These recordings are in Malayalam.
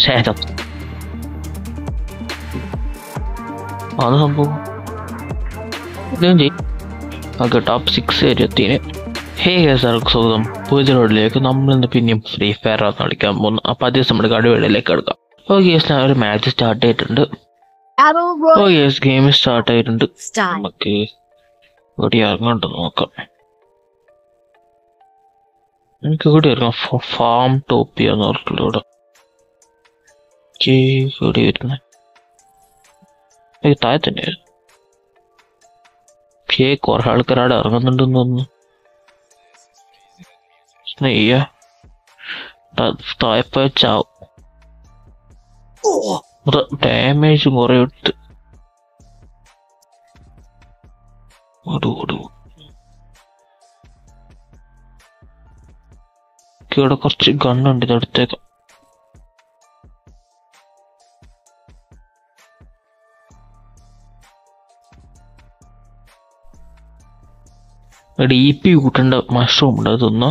ശേഷം അത് സംഭവം ഓക്കെ ടോപ്പ് 6 വരെ എത്തിന്. ഹേ സാർക്ക് സ്വാഗതം പുതിയ റോഡിലേക്ക്. നമ്മളിന്ന് പിന്നെയും ഫ്രീ ഫയർ ആണ് കളിക്കാൻ പോകുന്നു. അപ്പോൾ അതേ നമ്മുടെ കടുവയിലേക്ക് എടുക്കാം. ഓക്കെ ഞാൻ ഒരു മാച്ച് സ്റ്റാർട്ട് ചെയ്തിട്ടുണ്ട്. ഗെയിം സ്റ്റാർട്ട് ആയിട്ടുണ്ട്. നമുക്ക് ഇവിടെ ഇറങ്ങോട്ട് നോക്കാം. എനിക്ക് ഇവിടെ ഇറങ്ങാം. ഫാം ടോപ്പിയാന്ന് ഓർക്കുള്ളൂ. ഇവിടെ ഇവിടെ വരുന്നത് താഴെ തന്നെ. കുറെ ആൾക്കാരവിടെ ഇറങ്ങുന്നുണ്ടെന്ന് തോന്നുന്നു. താഴെ ചാവും. ഡാമേജും കുറെ എടുത്ത്. ഇവിടെ കുറച്ച് ഗണ്ണുണ്ട്, ഇതെടുത്തേക്കാം. DP കൂട്ടേണ്ട മഷ്റൂം ഉണ്ട്, അതൊന്ന്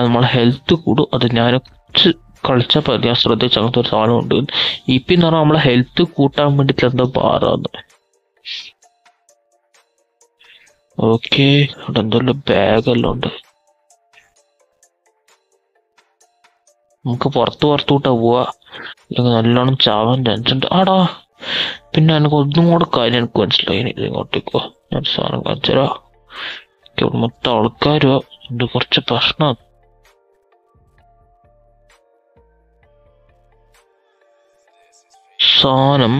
നമ്മളെ ഹെൽത്ത് കൂടും. അത് ഞാൻ കളിച്ചപ്പോൾ ഞാൻ ശ്രദ്ധിച്ച അങ്ങനത്തെ ഒരു സാധനം ഉണ്ട്. EP എന്ന് പറഞ്ഞാൽ നമ്മളെ ഹെൽത്ത് കൂട്ടാൻ വേണ്ടിയിട്ട് എന്തോ പാറാന്ന്. ഓക്കെ ഇവിടെ എന്തെല്ലാം ബാഗെല്ലാം ഉണ്ട്. നമുക്ക് പുറത്തോട്ടാ പോവാ, അല്ലെങ്കിൽ നല്ലോണം ചാവാൻ ചാൻസ് ഉണ്ട്. ആടാ പിന്നെ എനിക്ക് ഒന്നും കൂടെ കാര്യം എനിക്ക് മനസ്സിലായി. ഇങ്ങോട്ടേക്കോ ഞാൻ സാധനം കാണിച്ചുതരാ. ഇവിടെ മൊത്തം ആൾക്കാരോ ഇത് കുറച്ച് പ്രശ്നമാണ്. സാധനം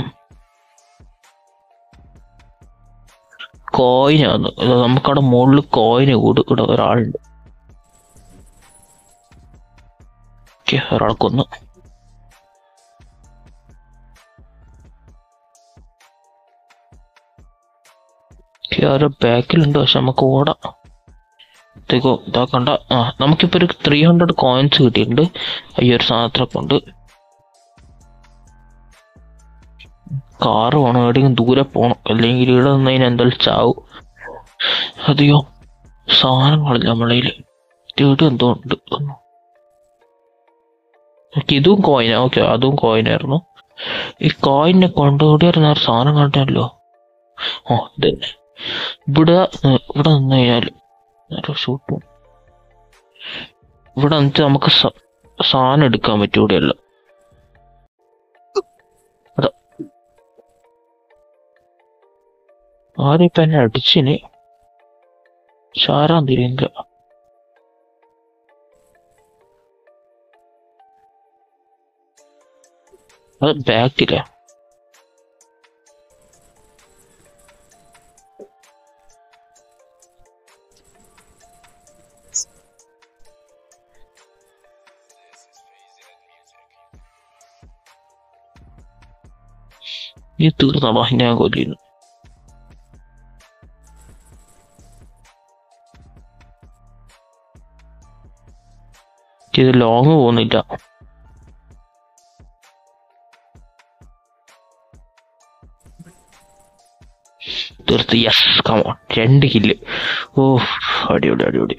കോയിനാണ്. നമുക്കവിടെ മുകളിൽ കോയിന് കൂട്. ഇവിടെ ഒരാളുണ്ട്. ഒരാളെ കൊന്നു. ആരോ ബാക്കിലുണ്ട്, പക്ഷെ നമുക്ക് ഓടാം. ഇതാക്കണ്ട. നമുക്കിപ്പോ ഒരു 300 കോയിൻസ് കിട്ടിയിട്ടുണ്ട്. ഈ ഒരു സാധനത്തിലൊക്കെ ഉണ്ട്. കാറ് പോകണം, എവിടെയെങ്കിലും ദൂരെ പോകണം, അല്ലെങ്കിൽ ഇവിടെ നിന്നതിന് എന്തായാലും ചാവും. അതെയോ സാധനങ്ങളില്ല നമ്മളതിൽ. ഇവിടെ എന്തോ ഉണ്ട്. ഇതും കോയിനാ. ഓക്കെ അതും കോയിനായിരുന്നു. ഈ കോയിനെ കൊണ്ടുകൂടിയായിരുന്നു ആ സാധനം കണ്ടല്ലോ. ഇതന്നെ. ഇവിടെ നിന്ന് കഴിഞ്ഞാൽ ഷൂട്ട് ഇവിടെ വന്നിട്ട് നമുക്ക് സാധനം എടുക്കാൻ പറ്റും. ഇവിടെയല്ല ആരും ഇപ്പൊ എന്നെ അടിച്ചിന്. ഷാരാൻ തിരിയില്ല. അത് ബാക്കില്ല. ഈ തീർന്ന വാഹിന കൊല്ലുന്നു. ഇത് ലോങ് പോകുന്നില്ല. തീർത്ത്. Yes come on 2 kill. അടിപൊളി അടിപൊളി.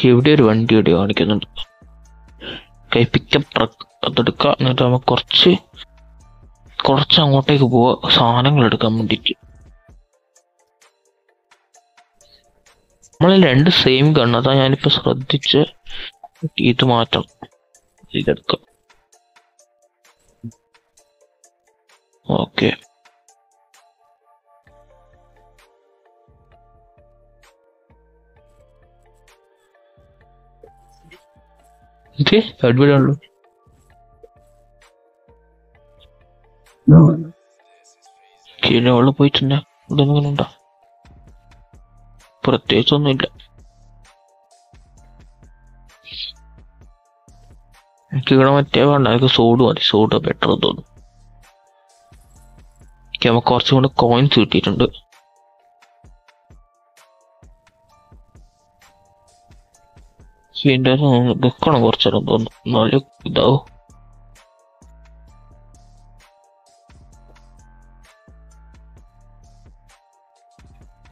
ഇവിടെ ഒരു വണ്ടി ഇവിടെ കാണിക്കുന്നുണ്ട്. പിക്കപ്പ് ട്രക്ക് അതെടുക്കാം. എന്നിട്ട് നമുക്ക് കുറച്ച് അങ്ങോട്ടേക്ക് പോവാ സാധനങ്ങൾ എടുക്കാൻ വേണ്ടിട്ട്. നമ്മളെ 2 സെയിം ഗണ്ണ്. അതാ ഞാനിപ്പോ ശ്രദ്ധിച്ച് ഇത് മാറ്റണം. ഇതെടുക്കാം. ഓക്കെ ഇത് അടിപൊളിയാണല്ലോ. കിലോള് പോയിട്ടുണ്ട്. ഇവിടെ ഒന്നും ഉണ്ടോ? പ്രത്യേകിച്ചൊന്നുമില്ല. എനിക്ക് ഇവിടെ മറ്റേ വേണ്ട, എനിക്ക് സോഡ് മതി. സോഡ് ബെറ്റർ തോന്നുന്നു. നമുക്ക് കുറച്ചും കൂടെ കോയിൻസ് കിട്ടിയിട്ടുണ്ട്. നിൽക്കണം കുറച്ചേരം തോന്നുന്നു. നല്ല ഇതാവും.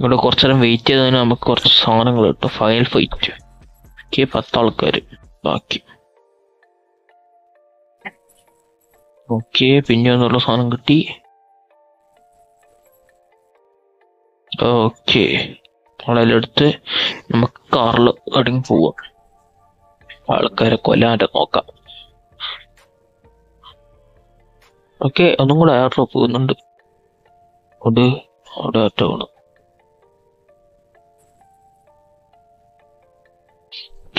ഇവിടെ കുറച്ചേരം വെയിറ്റ് ചെയ്തതിന് നമുക്ക് കുറച്ച് സാധനങ്ങൾ കിട്ടും. ഫൈനൽ ഫൈറ്റ് 10 ആൾക്കാർ. ബാക്കി. ഓക്കെ, പിന്നെ എന്നുള്ള സാധനം കിട്ടി. ഓക്കെ, വളരെടുത്ത് നമുക്ക് കാറിൽ അടങ്ങി പോവാം. ആൾക്കാരെ കൊല്ലാണ്ട് നോക്കാം. ഓക്കെ, ഒന്നും കൂടെ എയർ ഡ്രോപ്പ് പോകുന്നുണ്ട്. അത് അവിടെ അറ്റാണ്.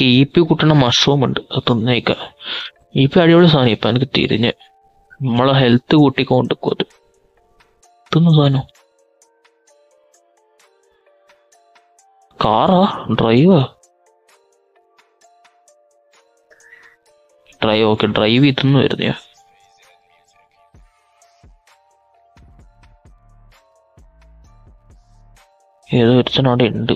ഈപ്പി കൂട്ടണ മഷ്റൂം ഉണ്ട്, അത് തിന്നേക്ക. ഈപ്പി അടിപൊളി സാധനം. ഇപ്പൊ എനിക്ക് തിരിഞ്ഞ് നമ്മളെ ഹെൽത്ത് കൂട്ടിക്കൊണ്ടിരിക്കും. അത് തിന്നു സാധനം. കാറാ? ഡ്രൈവ്. ഓക്കെ, ഡ്രൈവ് ചെയ്തെന്ന് വരുന്നയാ. ഏതോ ഒരുത്തൻ അവിടെ ഉണ്ട്.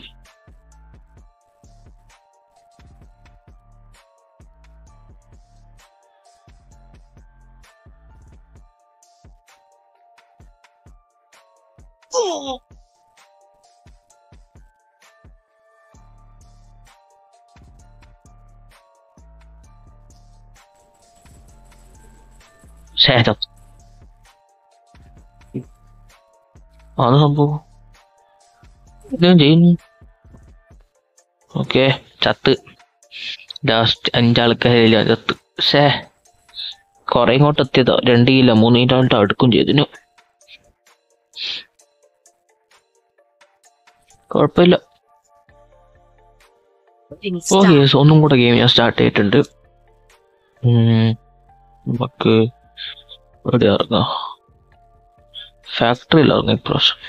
ശേഷം അത് സംഭവം ഇതും ചെയ്യുന്നു. ഓക്കെ, ചത്ത്. ലാസ്റ്റ് 5 ആൾക്കാരില്ല ചത്ത്. പക്ഷേ കൊറേ ഇങ്ങോട്ട് എത്തിയതോ. 2 കിലോ 3 കിലോ അടുക്കും ചെയ്തിനു. കുഴപ്പമില്ല. ഓക്കെ, ഒന്നും കൂടെ ഗെയിം ഞാൻ സ്റ്റാർട്ട് ചെയ്തിട്ടുണ്ട്. നമുക്ക് എവിടെ ഇറങ്ങാം? ഫാക്ടറിയിൽ ഇറങ്ങാം. ഇപ്രാവശ്യം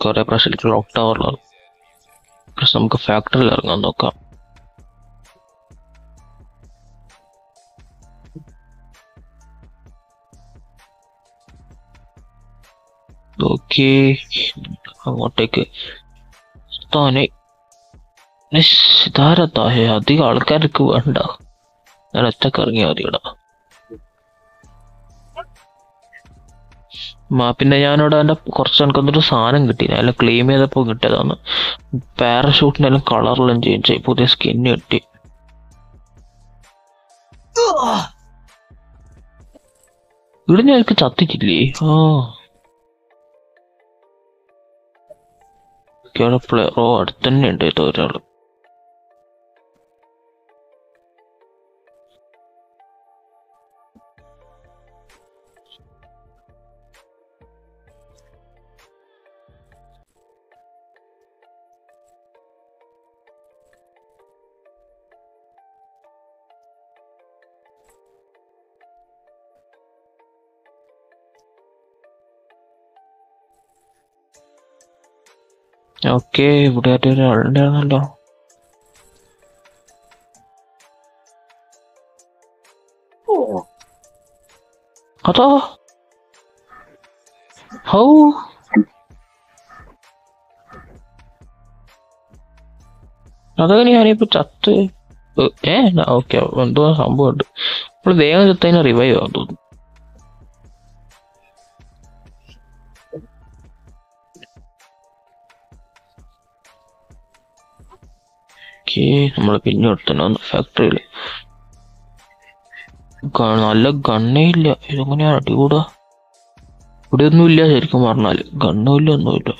കുറെ പ്രാവശ്യം ക്ലോക്ക് ടവറിലാണ്. ഇപ്രാവശ്യം നമുക്ക് ഫാക്ടറിയിൽ ഇറങ്ങാൻ നോക്കാം. ഓക്കെ, അങ്ങോട്ടേക്ക് താനെ ഇതാരത്താഹേ. അധികം ആൾക്കാർക്ക് വേണ്ട, ഞാൻ ഒറ്റക്ക് ഇറങ്ങിയാൽ മതി ഇവിടെ. പിന്നെ ഞാനിവിടെ എൻ്റെ കുറച്ച് എനിക്കൊന്നൊരു സാധനം കിട്ടി. ഞാൻ ക്ലെയിം ചെയ്തപ്പോൾ കിട്ടിയതാണ്. പാരഷൂട്ടിനെല്ലാം കളറെല്ലാം ചേഞ്ച് ആയി, പുതിയ സ്കിന്ന് കിട്ടി. ഇവിടെ ഞാൻ എനിക്ക് ചത്തിട്ടില്ലേ? പ്ലെയറോ അടുത്ത് തന്നെ ഉണ്ട് ഏതോ ഒരാള്. ഓക്കെ, ഇവിടെ ആയിട്ട് ഒരാളുണ്ടായിരുന്നല്ലോ. അതോ ഹൗ അതൊക്കെ ഞാനിപ്പോ ചത്ത്. ഓക്കെ, എന്തോ സംഭവം ഉണ്ട്. നമ്മള് വേഗം ചത്തതിനെ റിവൈവ് ആവാൻ തോന്നുന്നു. നമ്മള് പിന്നെ എടുത്തന്നെ ഫാക്ടറിയില്. നല്ല ഗണ്ണേ ഇല്ല. ഇതെങ്ങനെയാ അടികൂടാ? ഇവിടെ ഒന്നും ഇല്ല ശരിക്കും പറഞ്ഞാല്. ഗണ്ണും ഇല്ല, ഒന്നുമില്ല.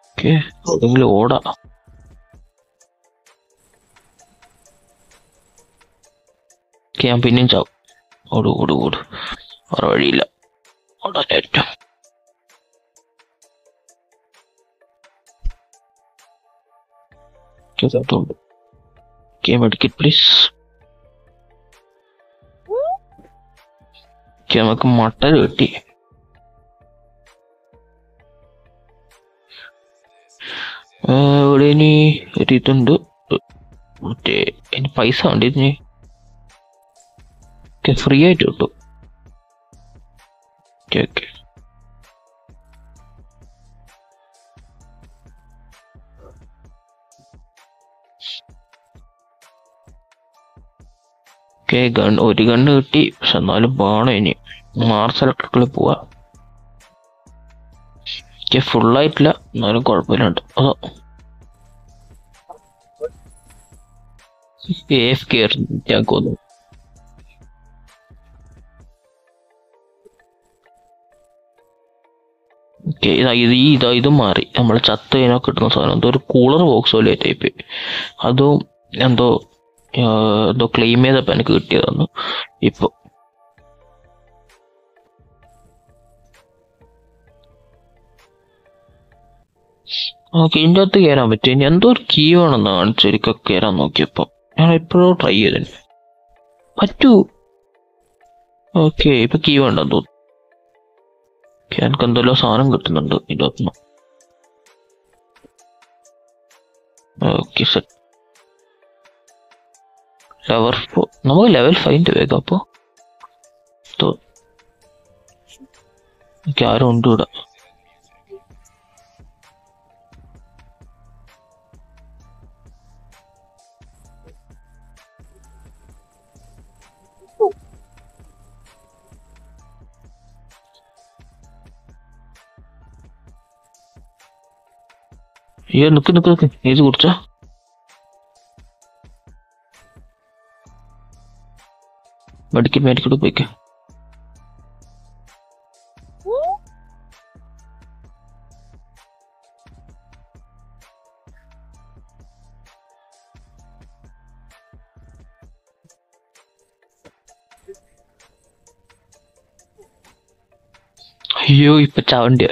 ഓക്കെ, എവിടെയെങ്കിലും ഓടാ. ഞാൻ പിന്നെയും ചാവും. ഓട് ഓട് ഓട്, വേറെ വഴിയില്ല. ഓടാൻ ഏറ്റവും മെഡിക്കറ്റ് പ്ലീസ്. നമുക്ക് മട്ടൻ കിട്ടി. ഇവിടെ ഇനി ഒരു ഇതുണ്ട്, മറ്റേ ഇനി പൈസ ഉണ്ട്. ഇതിന് ഫ്രീ ആയിട്ട് കിട്ടും. ഓക്കെ ഓക്കെ, ഒരു ഗണ്ണ് കിട്ടി. പക്ഷെ എന്നാലും വേണം ഇനി മാർസ് ഇലക്ട്രിക്കലിൽ പോവാ. ഫുള്ളായിട്ടില്ല, എന്നാലും കുഴപ്പമില്ലുണ്ട്. അതോ AFK ആയിരുന്നു ഞാൻ കൊന്നു. ഓക്കെ, ഇതും മാറി. നമ്മൾ ചത്ത കഴിഞ്ഞാൽ കിട്ടുന്ന സാധനം എന്തോ ഒരു കൂളർ ബോക്സ് പോലെ ടൈപ്പ്. അതും എന്തോ ക്ലെയിം ചെയ്തപ്പോൾ എനിക്ക് കിട്ടിയതാണ്. ഇപ്പോൾ ഓക്കെ, ഇതിൻ്റെ അകത്ത് കയറാൻ പറ്റും. ഇനി എന്തോ ഒരു കീ വേണമെന്ന് കാണിച്ചു ഒരിക്കൽ കയറാൻ നോക്കിയപ്പോൾ. ഞാൻ എപ്പോഴും ട്രൈ ചെയ്തിട്ടുണ്ട്. പറ്റൂ. ഓക്കെ, ഇപ്പൊ കീ വേണ്ടെന്ന് തോന്നുന്നു. എനിക്ക് എന്തെല്ലോ സാധനം കിട്ടുന്നുണ്ട് ഇതിൻ്റെ അകത്തുനിന്ന്. Okay, set. നമുക്ക് ലെവൽ 5 വേഗം. അപ്പോൾ ആരും ഉണ്ട് ഇവിടെ. അയ്യോ, നിക്ക് ഏത് കുറിച്ചാ? മെഡിക്കൽ പോയിക്ക. അയ്യോ, ഇപ്പൊ ചാവണ്ടിയ.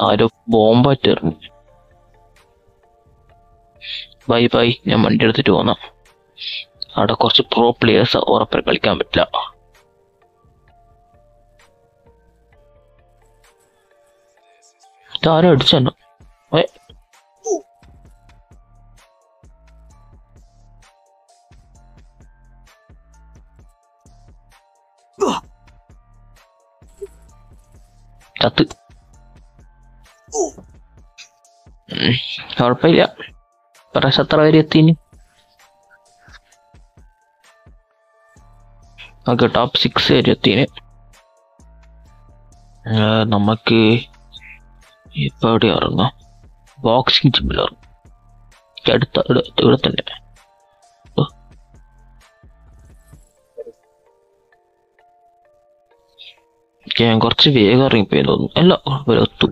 ആരോ ബോംബായിട്ടിറങ്ങി. ബൈ, ഞാൻ വണ്ടി എടുത്തിട്ട് പോന്നാ. അവിടെ കുറച്ച് പ്രോ പ്ലേയേഴ്സ് ഉറപ്പിൽ കളിക്കാൻ പറ്റില്ല. ഇതാരോ അടിച്ചോ? ചത്ത്. കുഴപ്പമില്ല. പ്രാവശ്യം എത്ര പേര് എത്തിന്? ഓക്കെ, ടോപ്പ് 6 വരെ എത്തിന്. നമുക്ക് ഇപ്പൊ എവിടെ ഇറങ്ങാം? ബോക്സിംഗ് ജിമ്മിൽ ഇറങ്ങും. ഇവിടെ തന്നെ. ഞാൻ കുറച്ച് വേഗം ഇറങ്ങിപ്പോയി തോന്നുന്നു. അല്ല, എത്തു.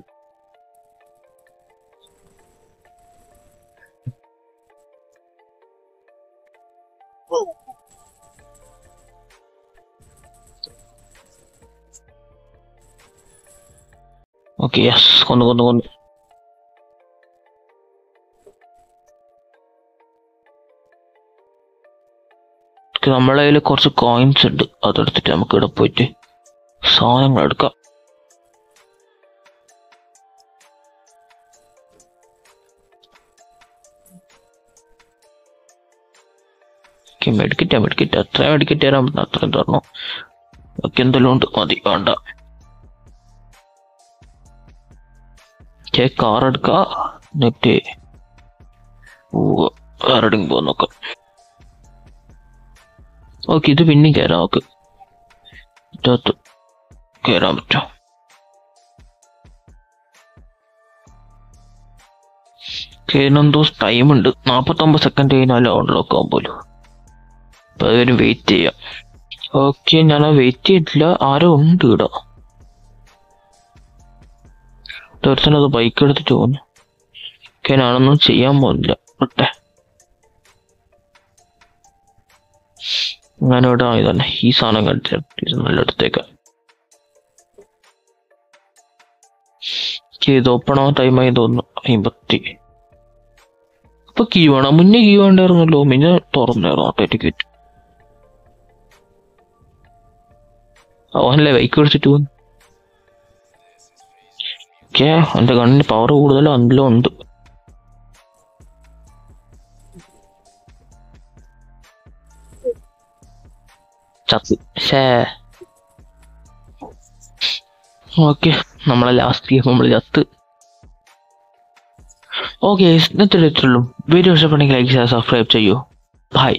ഓക്കെ, യെസ്, കൊന്നു. നമ്മളെ കയ്യിൽ കുറച്ച് കോയിൻസ് ഉണ്ട്. അതെടുത്തിട്ട് നമുക്ക് ഇവിടെ പോയിട്ട് സാധനങ്ങൾ എടുക്കാം. മെഡിക്കറ്റ് എത്ര മെഡിക്കറ്റ് തരാൻ പറ്റുന്ന അത്രയും തരണം. ഒക്കെ എന്തെല്ലാം ഉണ്ട്, മതി, വേണ്ട. കാർ എടുക്ക, എന്നിട്ട് വേറെടുങ്ങി പോകാൻ നോക്കാം. ഓക്കെ, ഇത് പിന്നെയും കയറാം. ഓക്കെ, ഇതിനകത്ത് കയറാൻ പറ്റും. കയറുന്നെന്തോ ടൈമുണ്ട്. 49 സെക്കൻഡ് കഴിഞ്ഞാലും അൺലോക്ക് ആകാൻ പോലും. അപ്പൊ അതുവരെ വെയിറ്റ് ചെയ്യാം. ഓക്കെ, ഞാൻ വെയിറ്റ് ചെയ്തിട്ടില്ല. ആരോ ഉണ്ട് ഇവിടെ. തീർച്ചയായും അത് ബൈക്ക് എടുത്തിട്ട് പോകുന്നു. ഓക്കെ, ഞാനൊന്നും ചെയ്യാൻ പോകുന്നില്ല. വിട്ടെ, ഞാനിവിടെ ആയതന്നെ. ഈ സാധനം കണ്ടിട്ട് നല്ല എടുത്തേക്കാം. ഇത് ഓപ്പൺ ആവാൻ ടൈമായി തോന്നുന്നു. 50. അപ്പൊ കീ വേണം. മുന്നേ കീ വേണ്ടായിരുന്നല്ലോ. മുന്നേ തുറന്നായിരുന്നു ഓട്ടോമാറ്റിക്. അവനല്ലേ ബൈക്ക് എടുത്തിട്ട് പോകുന്നു. ഓക്കെ, എൻ്റെ കണ്ണിന് പവർ കൂടുതലും അതിലും ഉണ്ട്. ചത്ത്. ഓക്കെ, നമ്മളെ ലാസ്റ്റ് ഗെയിം നമ്മൾ ചത്ത്. ഓക്കെ, ഇന്നത്തെ വീഡിയോ ഇഷ്ടപ്പെട്ടെങ്കിൽ ലൈക്ക് ചെയ്യുക, സബ്സ്ക്രൈബ് ചെയ്യൂ. ബൈ.